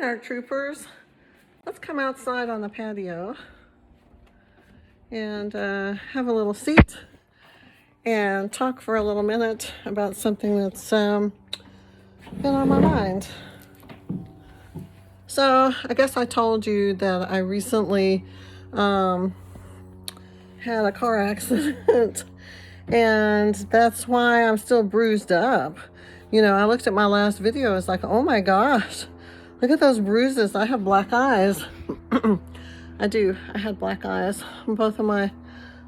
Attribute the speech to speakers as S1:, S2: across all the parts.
S1: NARC Troopers. Let's come outside on the patio and have a little seat and talk for a little minute about something that's been on my mind. So I guess I told you that I recently had a car accident and that's why I'm still bruised up. You know, I looked at my last video, I was like, oh my gosh, look at those bruises. I have black eyes. I do. I had black eyes. Both of my,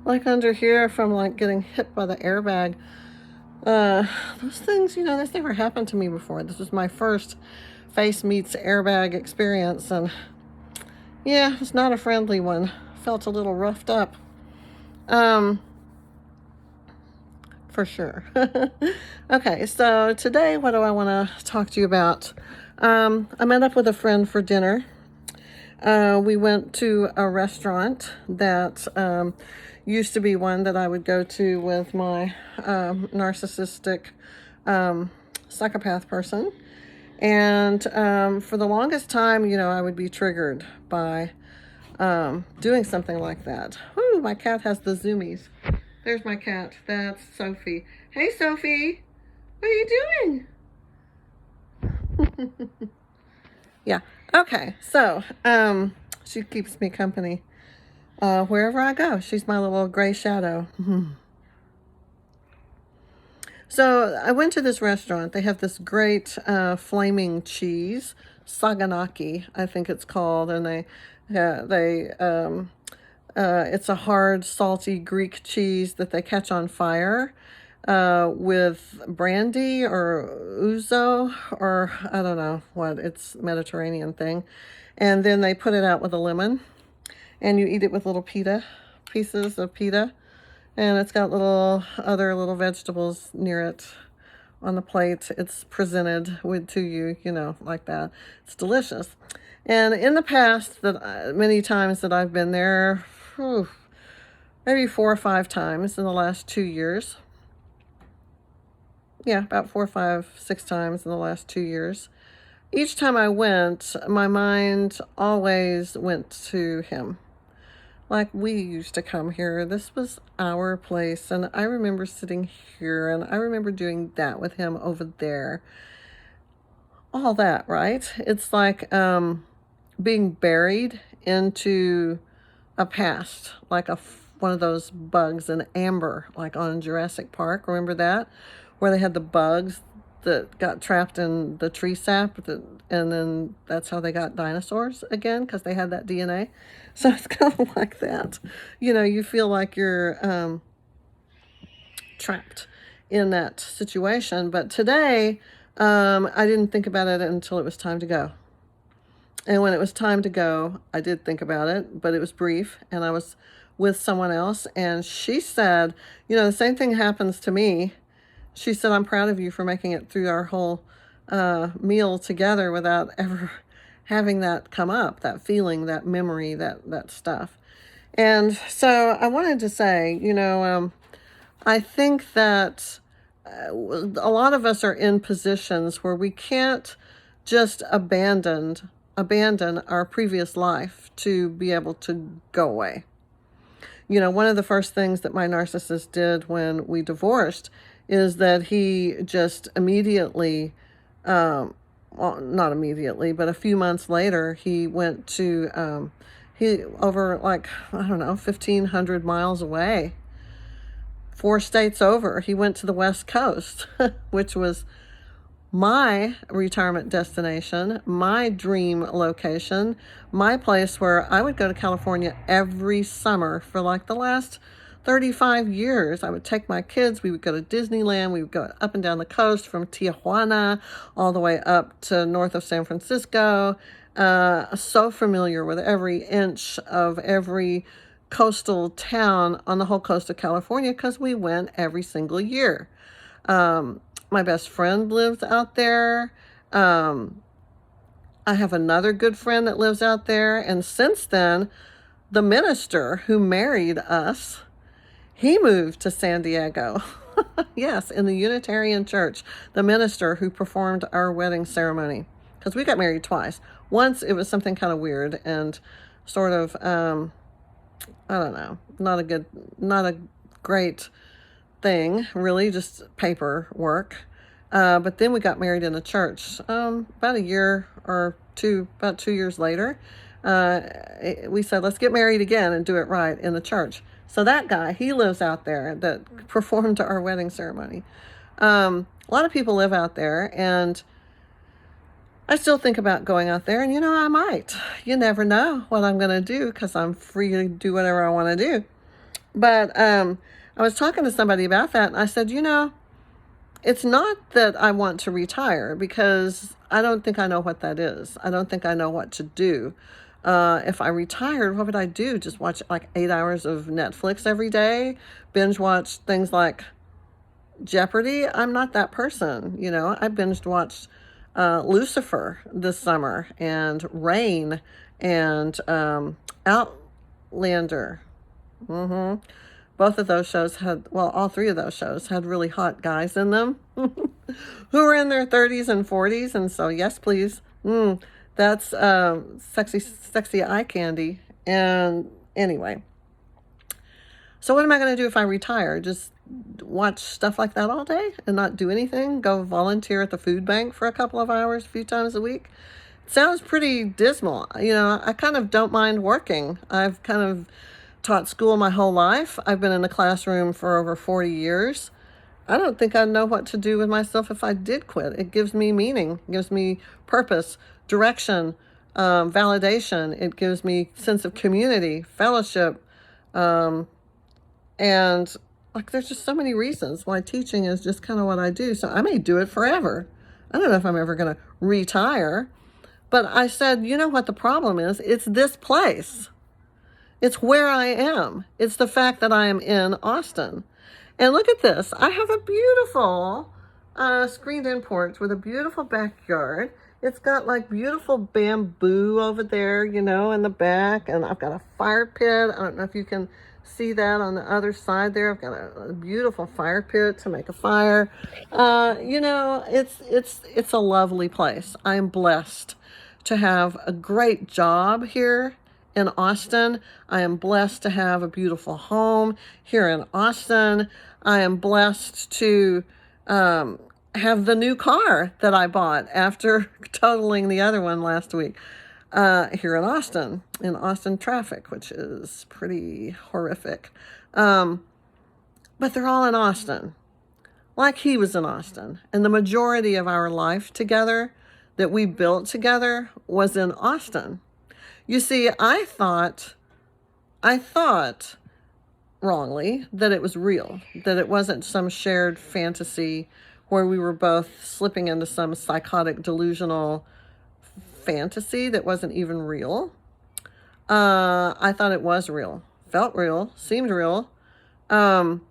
S1: like under here from like getting hit by the airbag. Those things, you know, that's never happened to me before. This was my first face meets airbag experience. And yeah, it's not a friendly one. Felt a little roughed up. For sure. Okay, so today what do I want to talk to you about? I met up with a friend for dinner. We went to a restaurant that used to be one that I would go to with my narcissistic psychopath person. And for the longest time, you know, I would be triggered by doing something like that. Whoo, my cat has the zoomies. There's my cat. That's Sophie. Hey, Sophie. What are you doing? Yeah. Okay. So, she keeps me company wherever I go. She's my little gray shadow. So I went to this restaurant. They have this great flaming cheese, saganaki, I think it's called, and it's a hard, salty Greek cheese that they catch on fire with brandy or ouzo, or I don't know what, it's Mediterranean thing. And then they put it out with a lemon, and you eat it with little pieces of pita. And it's got other little vegetables near it on the plate. It's presented to you, you know, like that. It's delicious. And in the past, many times that I've been there, maybe 4 or 5 times in the last 2 years. Yeah, about 4, 5, 6 times in the last 2 years. Each time I went, my mind always went to him. Like, we used to come here. This was our place. And I remember sitting here. And I remember doing that with him over there. All that, right? It's like being buried into a past. Like one of those bugs in amber. Like on Jurassic Park. Remember that? Where they had the bugs that got trapped in the tree sap, and then that's how they got dinosaurs again, because they had that DNA. So it's kind of like that. You know, you feel like you're trapped in that situation. But today, I didn't think about it until it was time to go. And when it was time to go, I did think about it, but it was brief, and I was with someone else, and she said, you know, the same thing happens to me. She said, I'm proud of you for making it through our whole meal together without ever having that come up, that feeling, that memory, that stuff. And so I wanted to say, you know, I think that a lot of us are in positions where we can't just abandon our previous life to be able to go away. You know, one of the first things that my narcissist did when we divorced is that he just immediately, well, not immediately, but a few months later, he went to, over like, I don't know, 1,500 miles away, 4 states over, he went to the West Coast, which was my retirement destination, my dream location, my place where I would go to California every summer for like the last 35 years. I would take my kids, we would go to Disneyland, we would go up and down the coast from Tijuana all the way up to north of San Francisco. So familiar with every inch of every coastal town on the whole coast of California because we went every single year. My best friend lives out there. I have another good friend that lives out there. And since then, the minister who married us, he moved to San Diego. Yes, in the Unitarian Church, the minister who performed our wedding ceremony. because we got married twice. Once it was something kind of weird and sort of, I don't know, not a great thing, really, just paperwork. But then we got married in a church about a year or two, about 2 years later. We said, let's get married again and do it right in the church. So that guy, he lives out there that performed our wedding ceremony. A lot of people live out there, and I still think about going out there, and I might. You never know what I'm going to do, because I'm free to do whatever I want to do. But I was talking to somebody about that, and I said, it's not that I want to retire, because I don't think I know what that is. I don't think I know what to do. If I retired, what would I do? Just watch like 8 hours of Netflix every day? Binge watch things like Jeopardy? I'm not that person. I binged watched Lucifer this summer, and Rain, and Outlander. Both of those shows all three of those shows had really hot guys in them who were in their 30s and 40s. And so, yes, please. That's sexy eye candy. And anyway, so what am I going to do if I retire? Just watch stuff like that all day and not do anything? Go volunteer at the food bank for a couple of hours a few times a week? It sounds pretty dismal. I kind of don't mind working. I've kind of taught school my whole life. I've been in the classroom for over 40 years. I don't think I'd know what to do with myself if I did quit. It gives me meaning, it gives me purpose, direction, validation. It gives me sense of community, fellowship, and there's just so many reasons why teaching is just kind of what I do. So I may do it forever. I don't know if I'm ever going to retire. But I said, what the problem is? It's this place. It's where I am. It's the fact that I am in Austin. And look at this. I have a beautiful screened-in porch with a beautiful backyard. It's got like beautiful bamboo over there, in the back. And I've got a fire pit. I don't know if you can see that on the other side there. I've got a beautiful fire pit to make a fire. It's a lovely place. I am blessed to have a great job here in Austin. I am blessed to have a beautiful home here in Austin. I am blessed to have the new car that I bought after totaling the other one last week here in Austin traffic, which is pretty horrific. But they're all in Austin, like he was in Austin. And the majority of our life together that we built together was in Austin. You see, I thought wrongly that it was real, that it wasn't some shared fantasy where we were both slipping into some psychotic, delusional fantasy that wasn't even real. I thought it was real, felt real, seemed real. And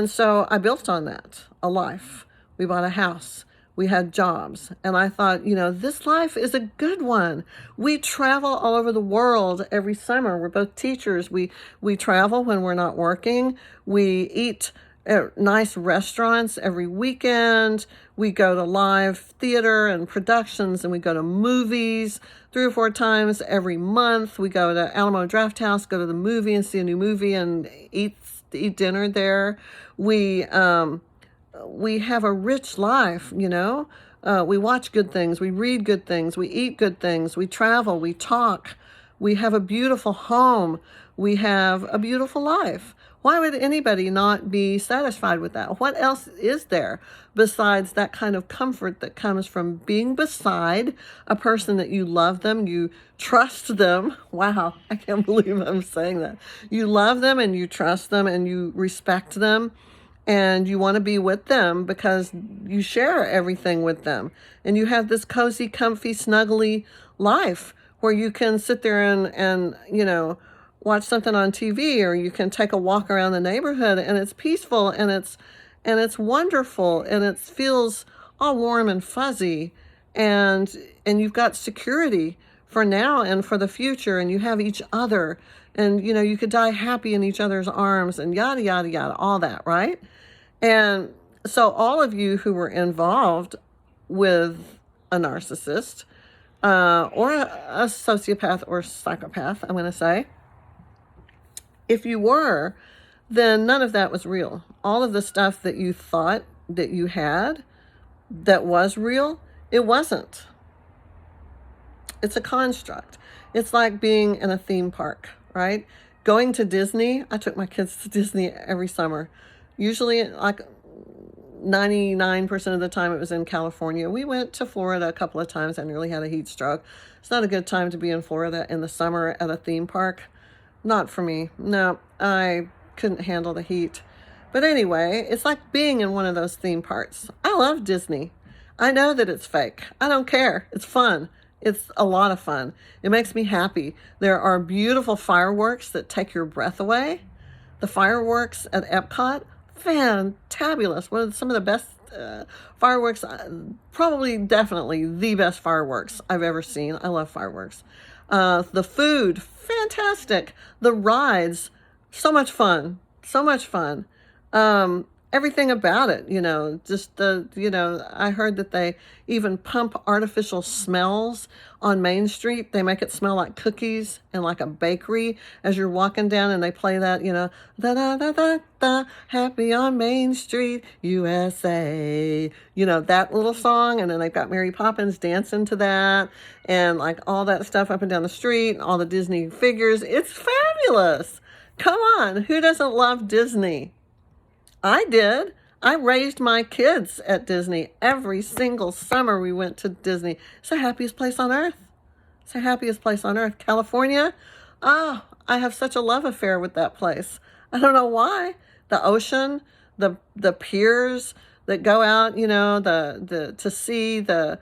S1: so I built on that, a life. We bought a house. We had jobs. And I thought, this life is a good one. We travel all over the world every summer. We're both teachers. We travel when we're not working. We eat at nice restaurants every weekend. We go to live theater and productions, and we go to movies 3 or 4 times every month. We go to Alamo Drafthouse, go to the movie and see a new movie and eat dinner there. We have a rich life, we watch good things, we read good things, we eat good things, we travel, we talk, we have a beautiful home, we have a beautiful life. Why would anybody not be satisfied with that? What else is there besides that kind of comfort that comes from being beside a person that you love them, you trust them? Wow, I can't believe I'm saying that. You love them and you trust them and you respect them. And you want to be with them because you share everything with them. And you have this cozy, comfy, snuggly life where you can sit there and watch something on TV, or you can take a walk around the neighborhood, and it's peaceful and it's wonderful and it feels all warm and fuzzy, and you've got security for now and for the future, and you have each other, and you could die happy in each other's arms, and yada yada yada, all that, right? And so all of you who were involved with a narcissist, or a sociopath or psychopath, I'm going to say. If you were, then none of that was real. All of the stuff that you thought that you had that was real, it wasn't. It's a construct. It's like being in a theme park, right? Going to Disney. I took my kids to Disney every summer. Usually, like 99% of the time, it was in California. We went to Florida a couple of times. I nearly had a heat stroke. It's not a good time to be in Florida in the summer at a theme park. Not for me. No, I couldn't handle the heat. But anyway, it's like being in one of those theme parks. I love Disney. I know that it's fake. I don't care. It's fun. It's a lot of fun. It makes me happy. There are beautiful fireworks that take your breath away. The fireworks at Epcot, fantabulous. One of some of the best fireworks, probably definitely the best fireworks I've ever seen. I love fireworks. The food, fantastic. The rides, so much fun. So much fun. Everything about it, just I heard that they even pump artificial smells on Main Street. They make it smell like cookies and like a bakery as you're walking down, and they play that, da da da da da, happy on Main Street, USA, that little song. And then they've got Mary Poppins dancing to that, and like all that stuff up and down the street, and all the Disney figures. It's fabulous. Come on, who doesn't love Disney? I did. I raised my kids at Disney. Every single summer we went to Disney. It's the happiest place on earth. It's the happiest place on earth. California, I have such a love affair with that place. I don't know why. The ocean, the piers that go out, to see the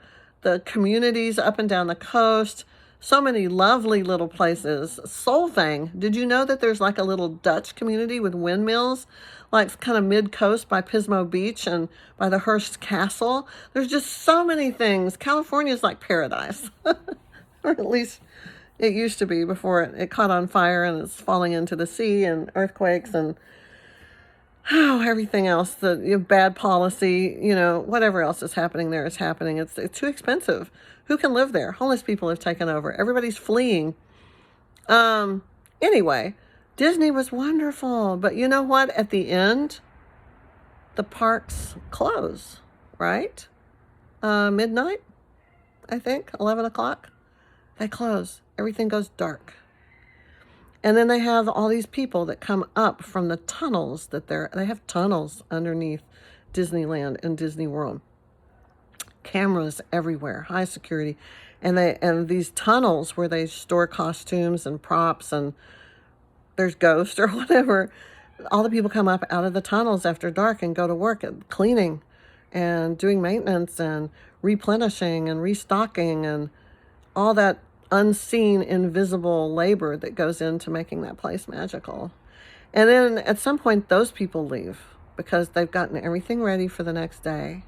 S1: communities up and down the coast. So many lovely little places. Solvang. Did you know that there's like a little Dutch community with windmills, like kind of mid-coast by Pismo Beach and by the Hearst Castle? There's just so many things. California is like paradise. Or at least it used to be before it caught on fire and it's falling into the sea and earthquakes and everything else, the bad policy, whatever else is happening there is happening. It's too expensive. Who can live there? Homeless people have taken over. Everybody's fleeing. Anyway, Disney was wonderful. But you know what? At the end, the parks close, right? Midnight, I think, 11 o'clock. They close. Everything goes dark. And then they have all these people that come up from the tunnels they have tunnels underneath Disneyland and Disney World. Cameras everywhere, high security. And these tunnels where they store costumes and props and there's ghosts or whatever. All the people come up out of the tunnels after dark and go to work at cleaning and doing maintenance and replenishing and restocking and all that unseen, invisible labor that goes into making that place magical. And then at some point, those people leave because they've gotten everything ready for the next day.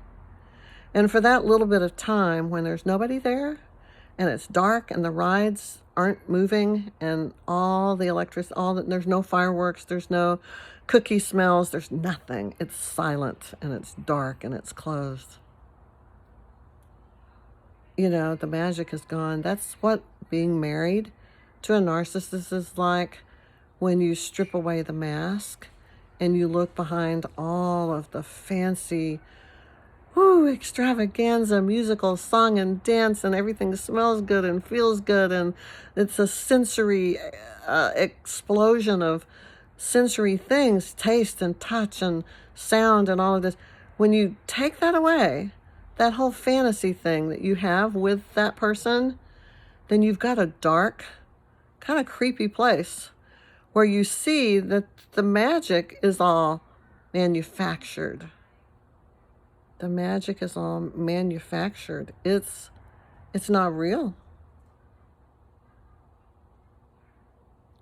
S1: And for that little bit of time when there's nobody there and it's dark and the rides aren't moving and all the electricity, there's no fireworks, there's no cookie smells, there's nothing. It's silent and it's dark and it's closed. The magic is gone. That's what being married to a narcissist is like when you strip away the mask and you look behind all of the fancy, extravaganza, musical song and dance, and everything smells good and feels good, and it's a sensory explosion of sensory things, taste and touch and sound and all of this. When you take that away, that whole fantasy thing that you have with that person, then you've got a dark, kind of creepy place where you see that the magic is all manufactured. The magic is all manufactured. It's not real.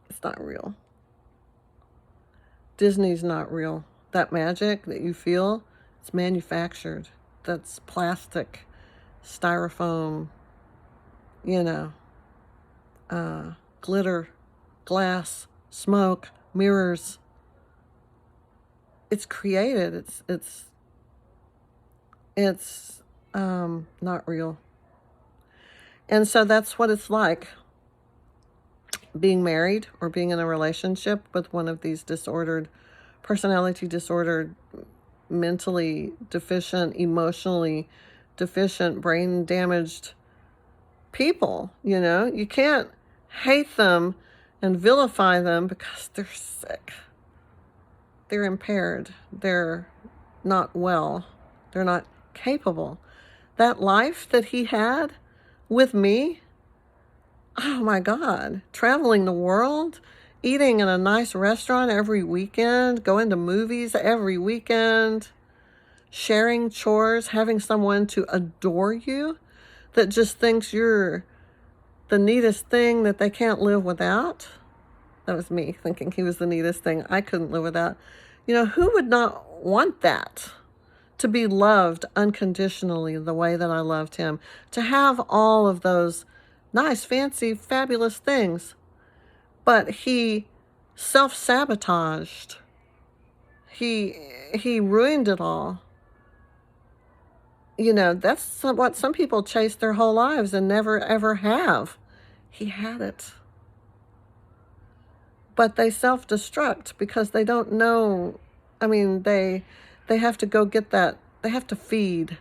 S1: It's not real. Disney's not real. That magic that you feel, it's manufactured. That's plastic, styrofoam, glitter, glass, smoke, mirrors. It's created. It's not real. And so that's what it's like being married or being in a relationship with one of these personality disordered, mentally deficient, emotionally deficient, brain damaged people. You can't hate them and vilify them because they're sick. They're impaired. They're not well. They're not capable. That life that he had with me, oh my God, traveling the world, eating in a nice restaurant every weekend, going to movies every weekend, sharing chores, having someone to adore you that just thinks you're the neatest thing that they can't live without. That was me thinking he was the neatest thing I couldn't live without. Who would not want that? To be loved unconditionally the way that I loved him, to have all of those nice, fancy, fabulous things. But he self-sabotaged. He ruined it all. That's what some people chase their whole lives and never ever have. He had it. But they self-destruct because they don't know. I mean, they have to go get that. They have to feed.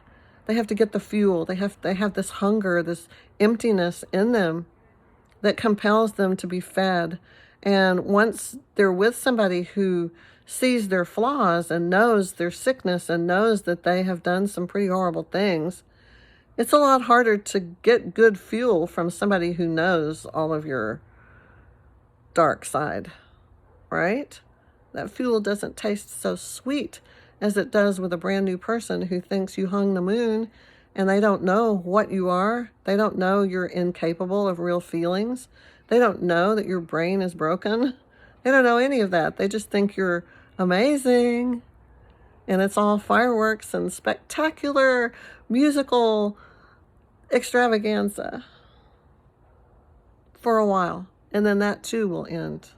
S1: They have to get the fuel. They have this hunger, this emptiness in them that compels them to be fed. And once they're with somebody who sees their flaws and knows their sickness and knows that they have done some pretty horrible things, it's a lot harder to get good fuel from somebody who knows all of your dark side, right? That fuel doesn't taste so sweet as it does with a brand new person who thinks you hung the moon and they don't know what you are. They don't know you're incapable of real feelings. They don't know that your brain is broken. They don't know any of that. They just think you're amazing. And it's all fireworks and spectacular musical extravaganza for a while. And then that too will end.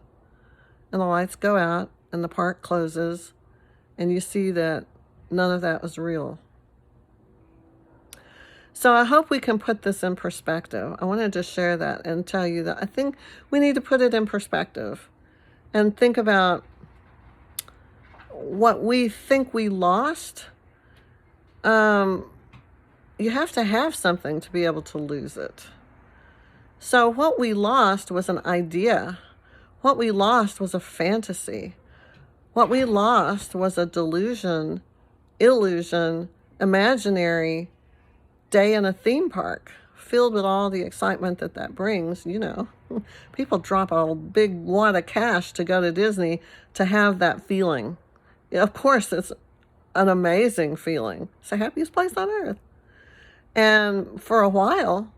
S1: And the lights go out and the park closes and you see that none of that was real. So I hope we can put this in perspective. I wanted to share that and tell you that I think we need to put it in perspective and think about what we think we lost. You have to have something to be able to lose it. So what we lost was an idea. What we lost was a fantasy. What we lost was a delusion, illusion, imaginary day in a theme park filled with all the excitement that brings. People drop a big wad of cash to go to Disney to have that feeling. Of course, it's an amazing feeling. It's the happiest place on earth. And for a while,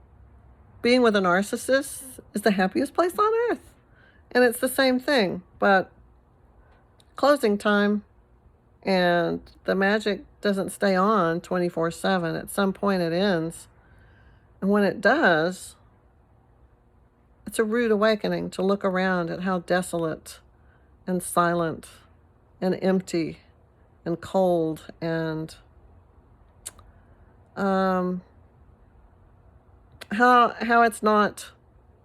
S1: being with a narcissist is the happiest place on earth. And it's the same thing, but closing time and the magic doesn't stay on 24/7. At some point it ends. And when it does, it's a rude awakening to look around at how desolate and silent and empty and cold and how it's not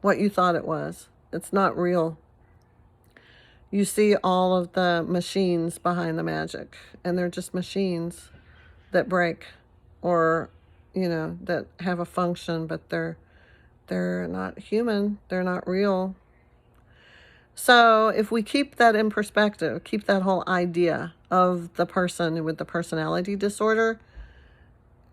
S1: what you thought it was. It's not real. You see all of the machines behind the magic, and they're just machines that break or, that have a function, but they're not human. They're not real. So if we keep that in perspective, keep that whole idea of the person with the personality disorder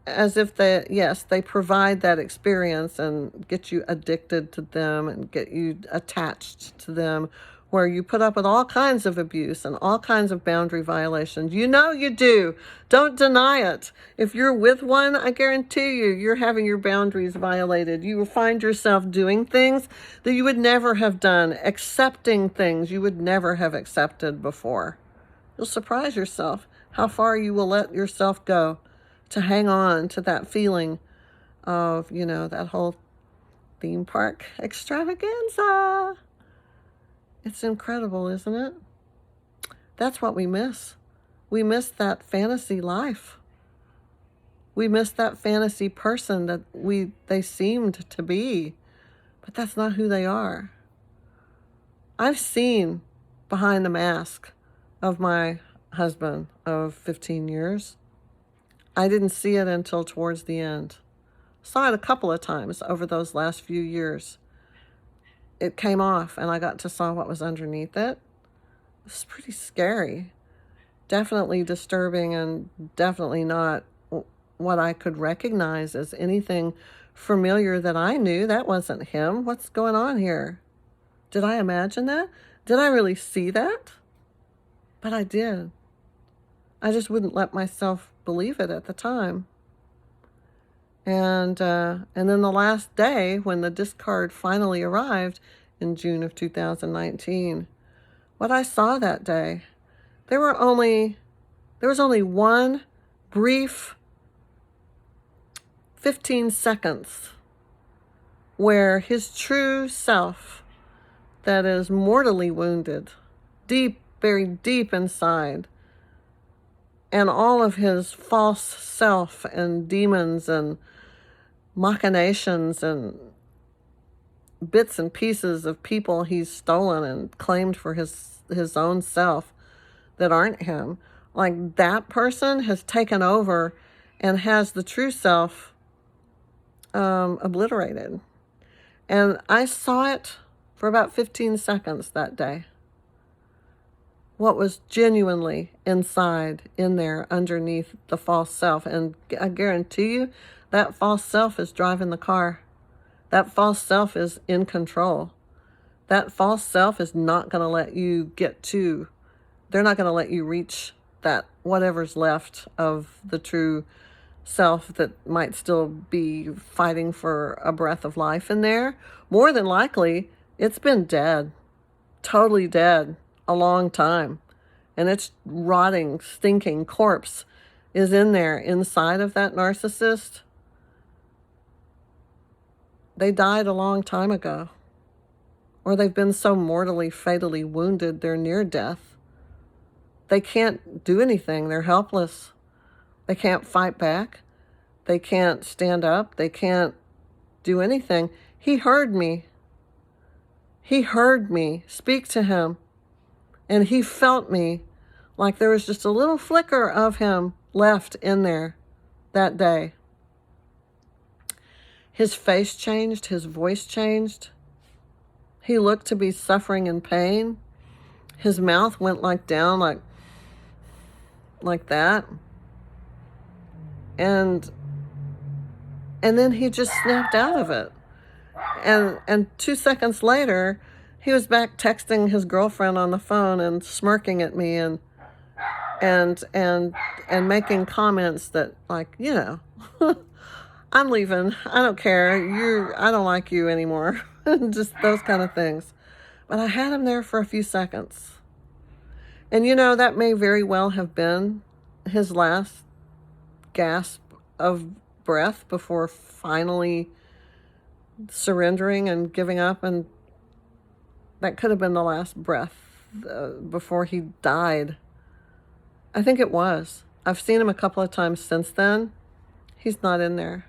S1: as if they provide that experience and get you addicted to them and get you attached to them, where you put up with all kinds of abuse and all kinds of boundary violations. You do. Don't deny it. If you're with one, I guarantee you're having your boundaries violated. You will find yourself doing things that you would never have done, accepting things you would never have accepted before. You'll surprise yourself how far you will let yourself go to hang on to that feeling of, that whole theme park extravaganza. It's incredible, isn't it? That's what we miss. We miss that fantasy life. We miss that fantasy person that they seemed to be, but that's not who they are. I've seen behind the mask of my husband of 15 years. I didn't see it until towards the end. Saw it a couple of times over those last few years. It came off and I got to saw what was underneath it. It's pretty scary. Definitely disturbing, and definitely not what I could recognize as anything familiar that I knew. That wasn't him. What's going on here? Did I imagine that? Did I really see that? But I did. I just wouldn't let myself believe it at the time. And then the last day, when the discard finally arrived in June of 2019, what I saw that day, there was only one brief 15 seconds where his true self, that is mortally wounded, deep, very deep inside, and all of his false self and demons and machinations and bits and pieces of people he's stolen and claimed for his own self that aren't him, like that person has taken over and has the true self obliterated. And I saw it for about 15 seconds that day. What was genuinely inside, in there, underneath the false self. And I guarantee you, that false self is driving the car. That false self is in control. That false self is not going to let you they're not going to let you reach that whatever's left of the true self that might still be fighting for a breath of life in there. More than likely, it's been dead, totally dead, a long time. And its rotting, stinking corpse is in there inside of that narcissist. They died a long time ago. Or they've been so mortally, fatally wounded, they're near death. They can't do anything. They're helpless. They can't fight back. They can't stand up. They can't do anything. He heard me. He heard me speak to him. And he felt me, like there was just a little flicker of him left in there that day. His face changed. His voice changed. He looked to be suffering in pain. His mouth went down like that. And then he just snapped out of it. And 2 seconds later, he was back texting his girlfriend on the phone and smirking at me and making comments that, like, you know, I'm leaving. I don't care. I don't like you anymore. Just those kind of things. But I had him there for a few seconds. And, you know, that may very well have been his last gasp of breath before finally surrendering and giving up. And that could have been the last breath before he died. I think it was. I've seen him a couple of times since then. He's not in there.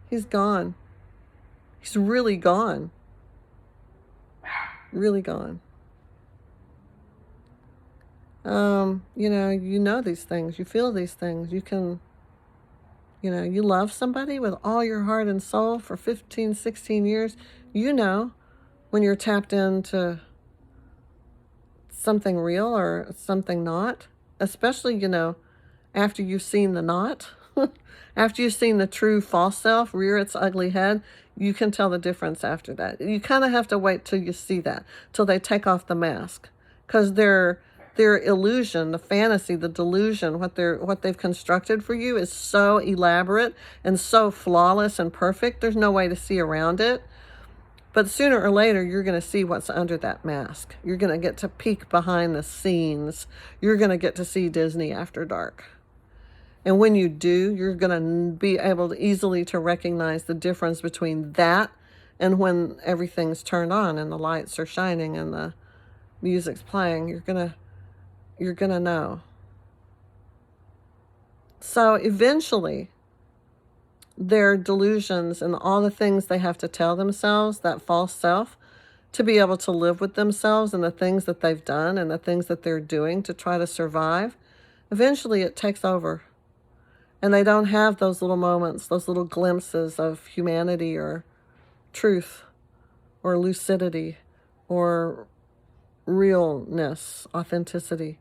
S1: He's gone. He's really gone. Really gone. You know these things. You feel these things. You can, you love somebody with all your heart and soul for 15, 16 years. You know when you're tapped into something real or something not. Especially, after you've seen the not. After you've seen the true false self rear its ugly head, you can tell the difference after that. You kind of have to wait till you see that, till they take off the mask. Because their illusion, the fantasy, the delusion, what they've constructed for you is so elaborate and so flawless and perfect, there's no way to see around it. But sooner or later, you're going to see what's under that mask. You're going to get to peek behind the scenes. You're going to get to see Disney After Dark. And when you do, you're going to be able to easily to recognize the difference between that and when everything's turned on and the lights are shining and the music's playing. You're going to know. So eventually, their delusions and all the things they have to tell themselves, that false self, to be able to live with themselves and the things that they've done and the things that they're doing to try to survive, eventually it takes over. And they don't have those little moments, those little glimpses of humanity or truth or lucidity or realness, authenticity.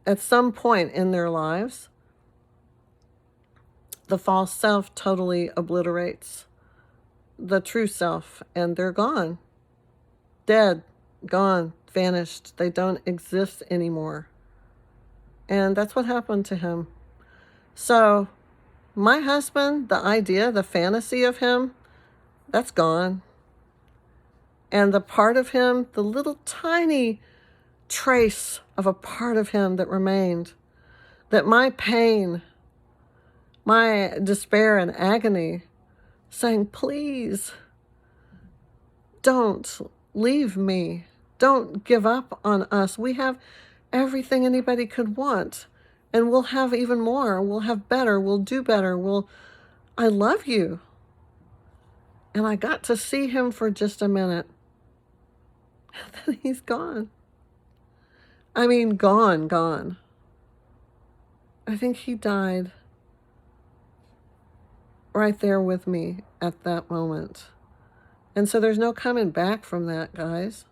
S1: At some point in their lives, the false self totally obliterates the true self, and they're gone. Dead, gone, vanished. They don't exist anymore. And that's what happened to him. So, my husband, the idea, the fantasy of him, that's gone. And the part of him, the little tiny trace of a part of him that remained, that my pain, my despair and agony, saying, please, don't leave me. Don't give up on us. We have everything anybody could want. And we'll have even more. We'll have better. We'll do better. I love you. And I got to see him for just a minute. And then he's gone. I mean, gone. I think he died right there with me at that moment. And so there's no coming back from that, guys.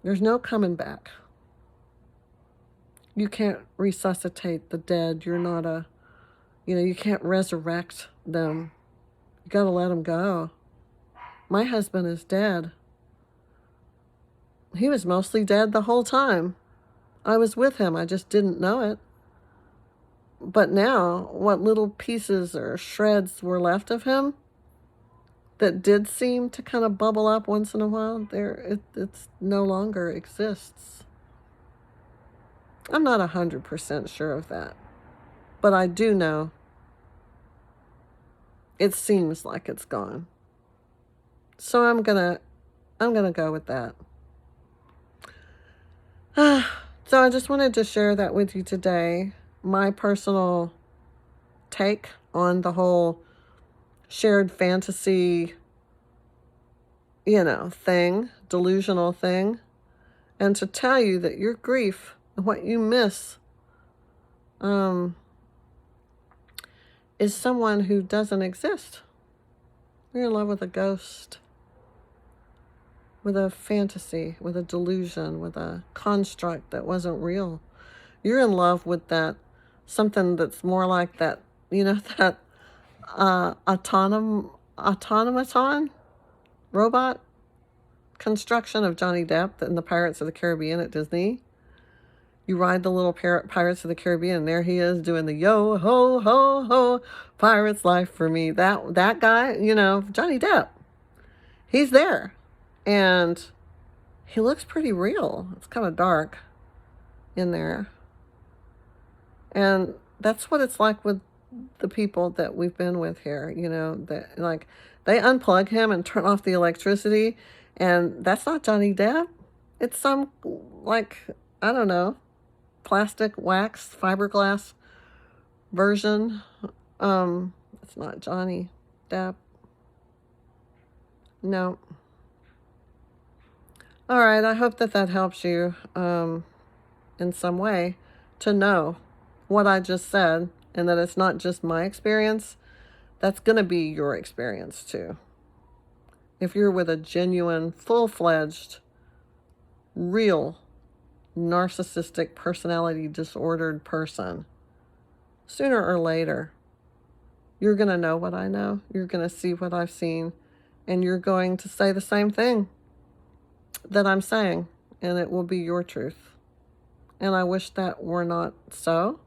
S1: There's no coming back. You can't resuscitate the dead. You're not you can't resurrect them. You got to let them go. My husband is dead. He was mostly dead the whole time. I was with him. I just didn't know it. But now, what little pieces or shreds were left of him that did seem to kind of bubble up once in a while, it's no longer exists. I'm not 100% sure of that. But I do know it seems like it's gone. So I'm gonna go with that. So I just wanted to share that with you today. My personal take on the whole shared fantasy, thing, delusional thing. And to tell you that your grief and what you miss is someone who doesn't exist. You're in love with a ghost, with a fantasy, with a delusion, with a construct that wasn't real. You're in love with that, something that's more like that, that automaton robot construction of Johnny Depp in the Pirates of the Caribbean at Disney. You ride the little Pirates of the Caribbean, and there he is doing the yo ho ho ho pirate's life for me. That guy, Johnny Depp, he's there, and he looks pretty real. It's kind of dark in there, and that's what it's like with the people that we've been with here. That like they unplug him and turn off the electricity, and that's not Johnny Depp. It's some I don't know, plastic, wax, fiberglass version. It's not Johnny Depp. No. All right, I hope that helps you in some way to know what I just said, and that it's not just my experience. That's going to be your experience too. If you're with a genuine, full-fledged, real, narcissistic, personality disordered person, sooner or later, you're going to know what I know. You're going to see what I've seen, and you're going to say the same thing that I'm saying, and it will be your truth. And I wish that were not so,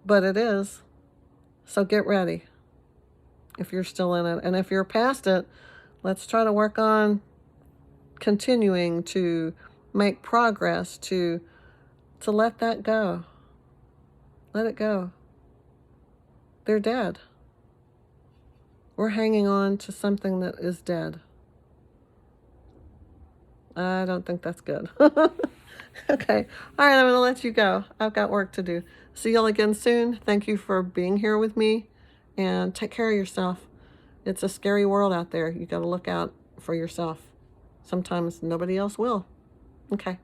S1: but it is. So get ready if you're still in it. And if you're past it, let's try to work on continuing to make progress to let that go. Let it go. They're dead. We're hanging on to something that is dead. I don't think that's good. Okay. All right, I'm going to let you go. I've got work to do. See y'all again soon. Thank you for being here with me, and take care of yourself. It's a scary world out there. You got to look out for yourself. Sometimes nobody else will. Okay.